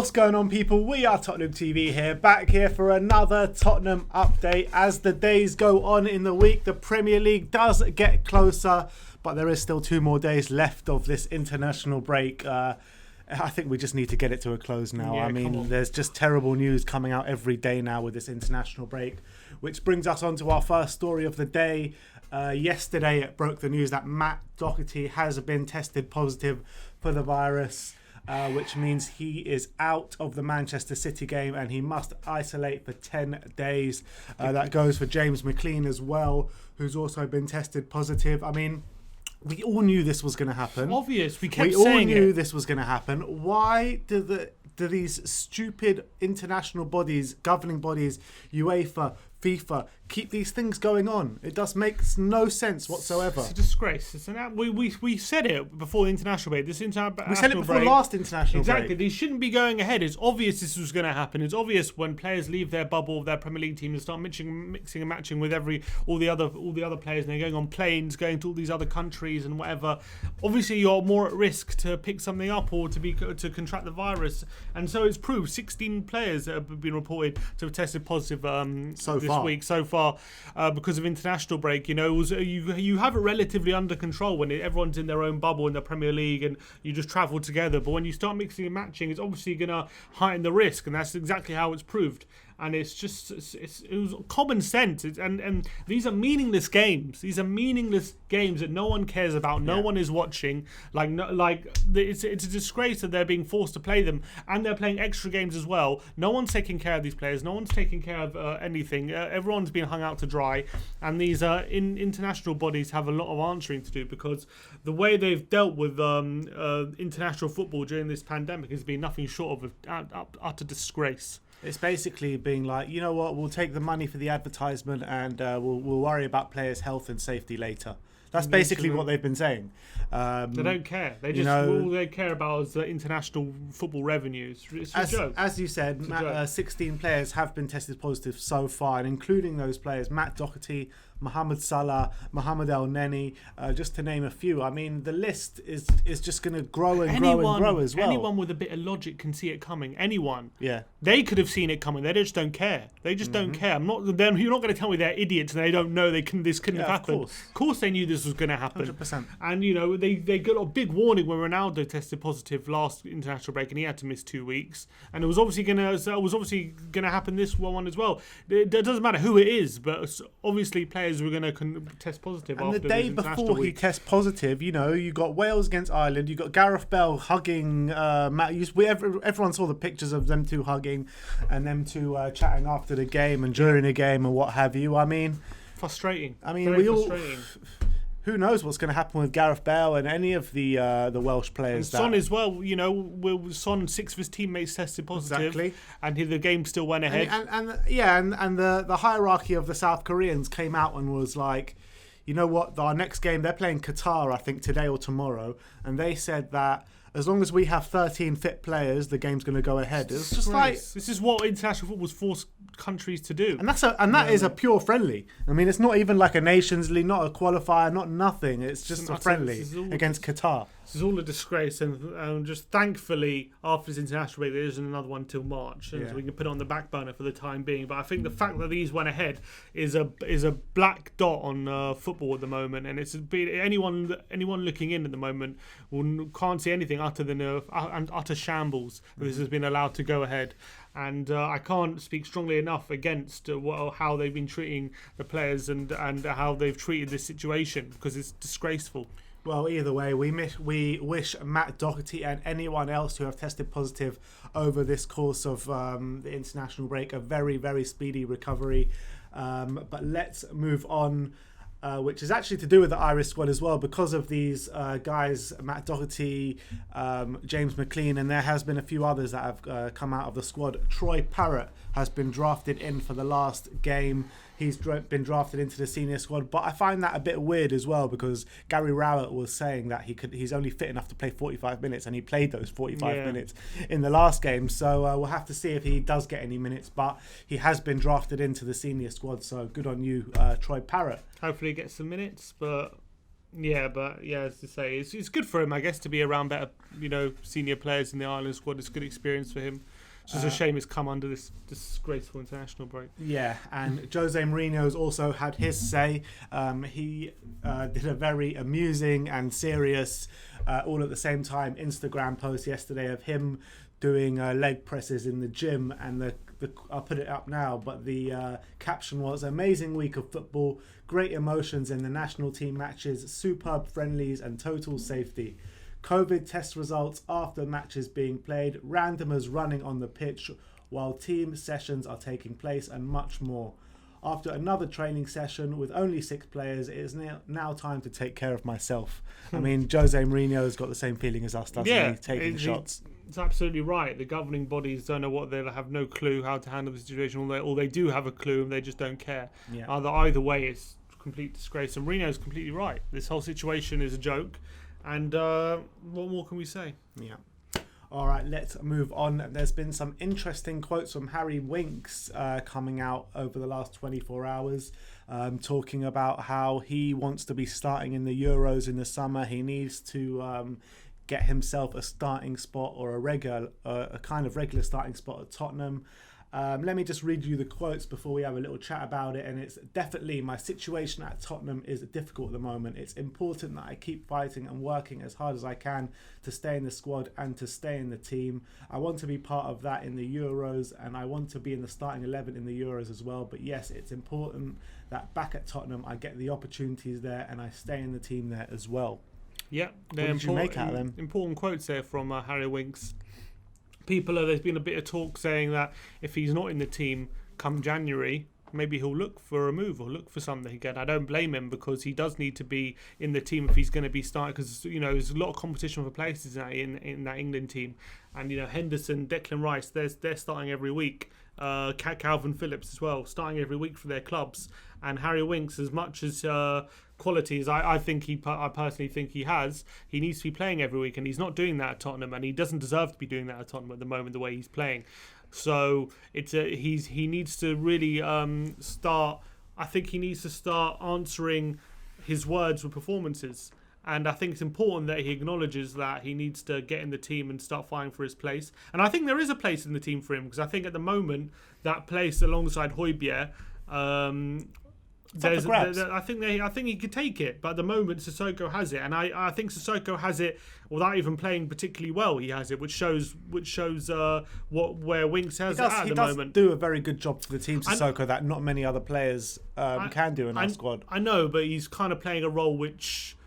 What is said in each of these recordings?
What's going on, people? We are Tottenham TV here, back here for another Tottenham update. As the days go on in the week, the Premier League does get closer, but there is still 2 more days left of this international break. I think we just need to get it to a close now. Yeah, I mean, there's just terrible news coming out every day now with this international break, which brings us on to our first story of the day. Yesterday, it broke the news that Matt Doherty has been tested positive for the virus. Which means he is out of the Manchester City game and he must isolate for 10 days. That goes for James McLean as well, who's also been tested positive. I mean, we all knew this was going to happen. It's obvious. We kept all saying knew this was going to happen. Why do these stupid international bodies, governing bodies, UEFA, FIFA, keep these things going on? It just makes no sense whatsoever. It's a disgrace. We said it before the international break. We said it before last international break. Exactly. These shouldn't be going ahead. It's obvious this was going to happen. It's obvious when players leave their bubble, their Premier League team, and start mixing and matching with all the other players, and they're going on planes, going to all these other countries and whatever. Obviously, you're more at risk to pick something up or to contract the virus. And so it's proved. 16 players have been reported to have tested positive this week so far because of international break. You know, you have it relatively under control when everyone's in their own bubble in the Premier League and you just travel together. But when you start mixing and matching, it's obviously going to heighten the risk, and that's exactly how it's proved. And it was common sense. And these are meaningless games. These are meaningless games that no one cares about. No one is watching. It's a disgrace that they're being forced to play them, and they're playing extra games as well. No one's taking care of these players. No one's taking care of anything. Everyone's been hung out to dry, and these international bodies have a lot of answering to do, because the way they've dealt with international football during this pandemic has been nothing short of utter disgrace. It's basically being like, you know what, we'll take the money for the advertisement and we'll worry about players' health and safety later. That's basically what they've been saying. They don't care. All they care about is the international football revenues. It's a joke. As you said, 16 players have been tested positive so far, and including those players, Matt Doherty, Mohamed Salah, Mohamed El Neni, just to name a few. I mean, the list is just going to grow and grow as well. Anyone with a bit of logic can see it coming. Anyone. Yeah. They could have seen it coming. They just don't care. They just don't care. You're not going to tell me they're idiots and they don't know this couldn't have happened. Of course they knew this was going to happen. 100%. And, you know, they got a big warning when Ronaldo tested positive last international break and he had to miss 2 weeks. And it was obviously going to happen this one as well. It doesn't matter who it is, but obviously players were going to test positive. And after the day before he tests positive, you know, you got Wales against Ireland, you got Gareth Bale hugging Matt. Everyone saw the pictures of them two hugging and them two chatting after the game and during the game and what have you. I mean, frustrating. I mean, who knows what's going to happen with Gareth Bale and any of the Welsh players. And Son as well, you know, Son, 6 of his teammates tested positive, and the game still went ahead. And the hierarchy of the South Koreans came out and was like, you know what, our next game, they're playing Qatar, I think, today or tomorrow, and they said that as long as we have 13 fit players, the game's going to go ahead. It's just like, this is what international football's forced countries to do, and that is a pure friendly. I mean, it's not even like a Nations League, not a qualifier, not nothing. It's just a friendly against Qatar. This is all a disgrace, and just thankfully after this international break there isn't another one till March, and so we can put it on the back burner for the time being. But I think the fact that these went ahead is a black dot on football at the moment, and it's anyone looking in at the moment can't see anything other than utter shambles. This has been allowed to go ahead. And I can't speak strongly enough against how they've been treating the players and how they've treated this situation, because it's disgraceful. Well, either way, we wish Matt Doherty and anyone else who have tested positive over this course of the international break a very, very speedy recovery. But let's move on, which is actually to do with the Irish squad as well, because of these guys, Matt Doherty, James McLean, and there has been a few others that have come out of the squad. Troy Parrott has been drafted in for the last game. He's been drafted into the senior squad, but I find that a bit weird as well, because Gary Rowett was saying that he's only fit enough to play 45 minutes, and he played those 45 minutes in the last game. So we'll have to see if he does get any minutes, but he has been drafted into the senior squad. So good on you, Troy Parrott. Hopefully he gets some minutes, but as to say, it's good for him, I guess, to be around better, senior players in the Ireland squad. It's a good experience for him. It's just a shame it's come under this disgraceful international break. Yeah, and Jose Mourinho's also had his say. He did a very amusing and serious, all at the same time, Instagram post yesterday of him doing leg presses in the gym, and I'll put it up now, but the caption was, "Amazing week of football, great emotions in the national team matches, superb friendlies and total safety. COVID test results after matches being played, randomers running on the pitch while team sessions are taking place, and much more. After another training session with only 6 players, it is now time to take care of myself." I mean, Jose Mourinho's got the same feeling as us, doesn't he? Taking shots. It's absolutely right. The governing bodies don't know what they have no clue how to handle the situation, or they do have a clue and they just don't care. Yeah. Either way, it's complete disgrace. And Mourinho's completely right. This whole situation is a joke. And what more can we say? Yeah. All right, let's move on. There's been some interesting quotes from Harry Winks coming out over the last 24 hours, talking about how he wants to be starting in the Euros in the summer. He needs to get himself a starting spot, or a kind of regular starting spot at Tottenham. Let me just read you the quotes before we have a little chat about it. And it's definitely, my situation at Tottenham is difficult at the moment. It's important that I keep fighting and working as hard as I can to stay in the squad and to stay in the team. I want to be part of that in the Euros, and I want to be in the starting 11 in the Euros as well. But yes, it's important that back at Tottenham I get the opportunities there and I stay in the team there as well. Yeah, what did you make out of them? Important quotes there from Harry Winks. There's been a bit of talk saying that if he's not in the team come January, maybe he'll look for a move or look for something again. I don't blame him, because he does need to be in the team if he's going to be starting, because there's a lot of competition for places in that England team, and Henderson, Declan Rice, they're starting every week. Calvin Phillips as well, starting every week for their clubs. And Harry Winks, as much as quality as I personally think he has, he needs to be playing every week, and he's not doing that at Tottenham, and he doesn't deserve to be doing that at Tottenham at the moment, the way he's playing. So he needs to really start. I think he needs to start answering his words with performances. And I think it's important that he acknowledges that he needs to get in the team and start fighting for his place. And I think there is a place in the team for him, because I think at the moment that place alongside Højbjerg, I think he could take it, but at the moment Sissoko has it, and I think Sissoko has it without even playing particularly well. He has it, which shows where Winks has it at the moment. He does do a very good job for the team, Sissoko, that not many other players can do in our squad. I know, but he's kind of playing a role which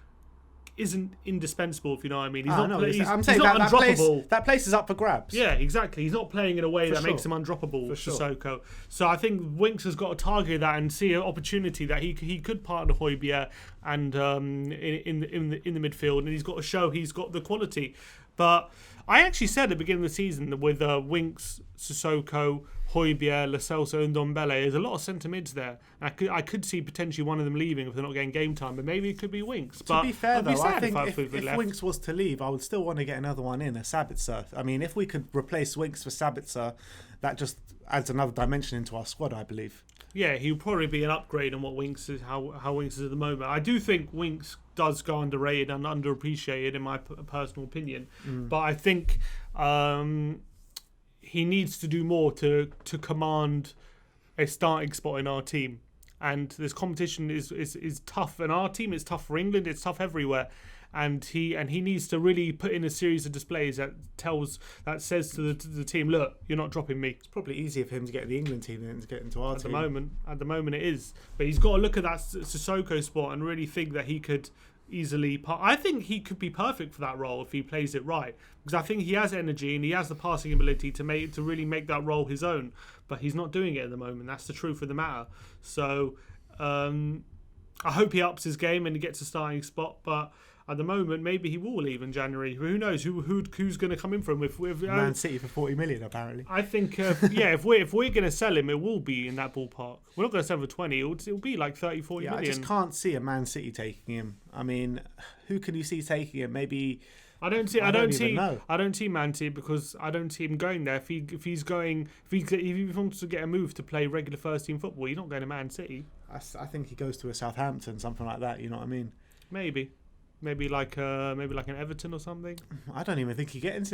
isn't indispensable, if you know what I mean. I'm saying not undroppable. That place is up for grabs. Yeah, exactly. He's not playing in a way that makes him undroppable, Sissoko. So I think Winks has got to target that and see an opportunity that he could partner Højbjerg and in the midfield, and he's got to show he's got the quality. But I actually said at the beginning of the season, with Winks, Sissoko, Højbjerg, Lo Celso and Ndombele, there's a lot of centre mids there. I could see potentially one of them leaving if they're not getting game time, but maybe it could be Winks. To be fair, though, I think if Winks was to leave, I would still want to get another one in, a Sabitzer. I mean, if we could replace Winks for Sabitzer, that just adds another dimension into our squad, I believe. Yeah, he'll probably be an upgrade on what Winks is, how Winks is at the moment. I do think Winks does go underrated and underappreciated, in my personal opinion. But I think he needs to do more to command a starting spot in our team. And this competition is tough, and our team is tough for England. It's tough everywhere, and he needs to really put in a series of displays that says to the team, look, you're not dropping me. It's probably easier for him to get to the England team than to get into our team. At the moment it is, but he's got to look at that Sissoko spot and really think that he could easily. I think he could be perfect for that role if he plays it right, because I think he has energy and he has the passing ability to really make that role his own. But he's not doing it at the moment. That's the truth of the matter. So I hope he ups his game and he gets a starting spot. But at the moment, maybe he will leave in January. Who knows? Who's going to come in for him? If Man City for 40 million, apparently. I think, if we're going to sell him, it will be in that ballpark. We're not going to sell him for 20. It'll be like 30, 40 million. I just can't see a Man City taking him. I mean, who can you see taking him? Maybe. I don't see Man City, because I don't see him going there. If he wants to get a move to play regular first team football, he's not going to Man City. I think he goes to a Southampton, something like that. You know what I mean? Maybe like an Everton or something. I don't even think he gets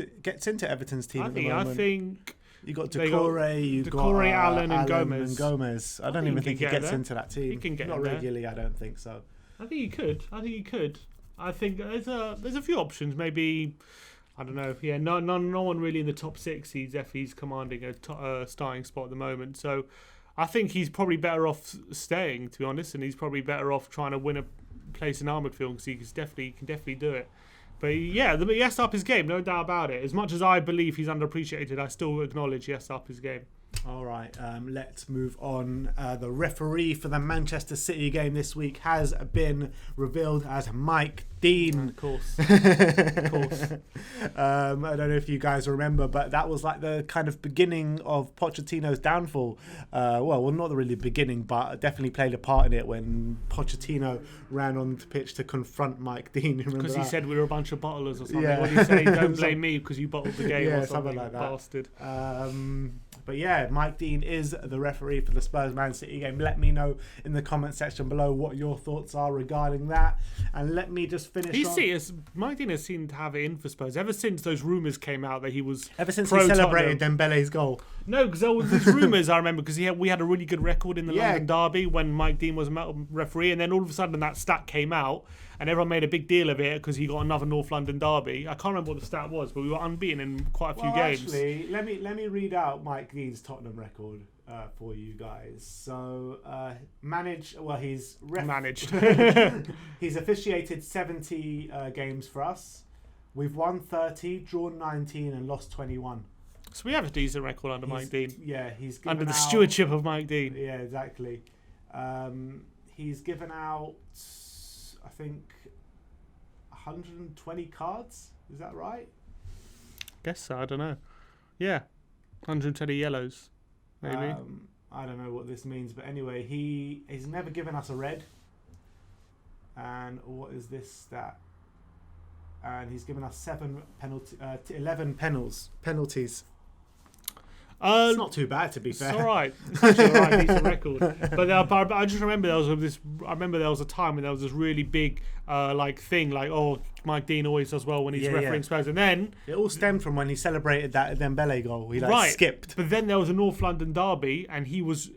into Everton's team at the moment. I think You got They got Decore, you got Decore, Allen and Allen Gomez. I don't even think he gets there. into that team. He can get Not in there. regularly, I don't think so. I think he could. I think there's a few options. Maybe, I don't know. Yeah, no one really in the top 6. He's commanding a starting spot at the moment. So I think he's probably better off staying, to be honest, and he's probably better ooff trying to win a place in Armoured Field because he can definitely do it. But yeah, he has to up his game, no doubt about it. As much as I believe he's underappreciated, I still acknowledge he has to up his game. All right, let's move on. The referee for the Manchester City game this week has been revealed as Mike Dean. Of course. I don't know if you guys remember, but that was like the kind of beginning of Pochettino's downfall. Well, not the really beginning, but definitely played a part in it when Pochettino ran on the pitch to confront Mike Dean. Because he said we were a bunch of bottlers or something. Yeah. What did he say? Don't blame me because you bottled the game or something like that. Bastard. But yeah, Mike Dean is the referee for the Spurs-Man City game. Let me know in the comment section below what your thoughts are regarding that. And let me just finish Mike Dean has seemed to have it in for Spurs ever since those rumours came out that he was ever since he celebrated Dembele's goal. No, because there was these rumours, I remember, because we had a really good record in the London derby when Mike Dean was referee, and then all of a sudden that stat came out, and everyone made a big deal of it because he got another North London derby. I can't remember what the stat was, but we were unbeaten in quite a few games. Actually, let me read out Mike Dean's Tottenham record for you guys. So, he's managed. He's officiated 70 games for us. We've won 30, drawn 19, and lost 21. So we have a decent record under Mike Dean. Yeah, he's given under the out, stewardship of Mike Dean. Yeah, exactly. He's given out, I think, 120 cards. Is that right? Guess so. I don't know. Yeah, 120 yellows, maybe. I don't know what this means, but anyway, he's never given us a red. And what is this stat? And he's given us 11 penalties. It's not too bad, to be fair. It's all right. It's actually all right, decent record. But I just remember there was a time when there was this really big thing, Mike Dean always does well when he's refereeing Spurs, and then it all stemmed from when he celebrated that Dembele goal. He skipped. But then there was a North London derby, and he was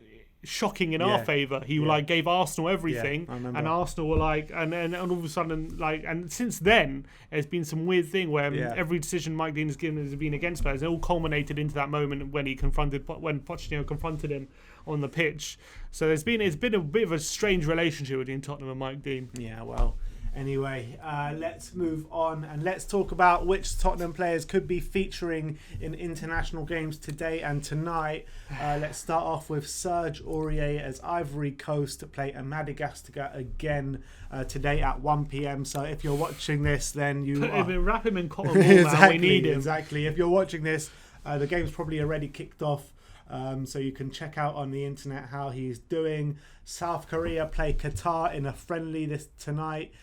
shocking in our favour. He gave Arsenal everything, and Arsenal were and all of a sudden and since then there's been some weird thing where every decision Mike Dean has given has been against Spurs. It all culminated into that moment when Pochettino confronted him on the pitch. So it's been a bit of a strange relationship between Tottenham and Mike Dean. Yeah, well. Anyway, let's move on and let's talk about which Tottenham players could be featuring in international games today and tonight. Let's start off with Serge Aurier as Ivory Coast to play Madagascar again today at 1 p.m. So if you're watching this, then wrap him in cotton wool now. We need him. Exactly. If you're watching this, the game's probably already kicked off. So you can check out on the internet how he's doing. South Korea play Qatar in a friendly tonight.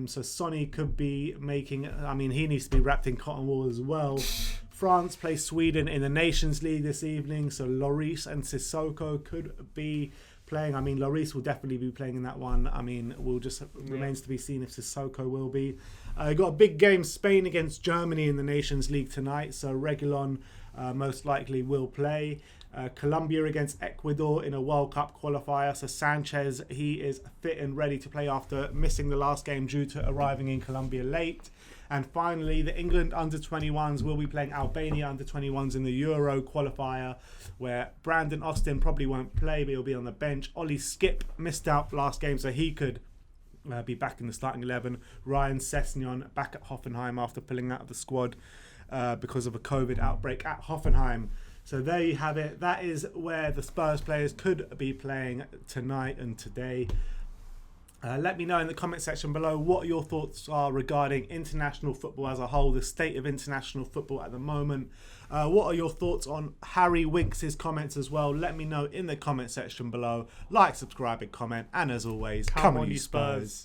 So Sonny could be he needs to be wrapped in cotton wool as well. France plays Sweden in the Nations League this evening, so Lloris and Sissoko could be playing. Lloris will definitely be playing in that one. Remains to be seen if Sissoko will be. Got a big game, Spain against Germany in the Nations League tonight, so Reguilon most likely will play. Colombia against Ecuador in a World Cup qualifier. So Sanchez, he is fit and ready to play after missing the last game due to arriving in Colombia late. And finally, the England under-21s will be playing Albania under-21s in the Euro qualifier, where Brandon Austin probably won't play, but he'll be on the bench. Ollie Skip missed out last game, so he could be back in the starting 11. Ryan Sessegnon back at Hoffenheim after pulling out of the squad because of a COVID outbreak at Hoffenheim. So there you have it. That is where the Spurs players could be playing tonight and today. Let me know in the comment section below what your thoughts are regarding international football as a whole, the state of international football at the moment. What are your thoughts on Harry Winks' comments as well? Let me know in the comment section below. Like, subscribe, and comment. And as always, come on you Spurs.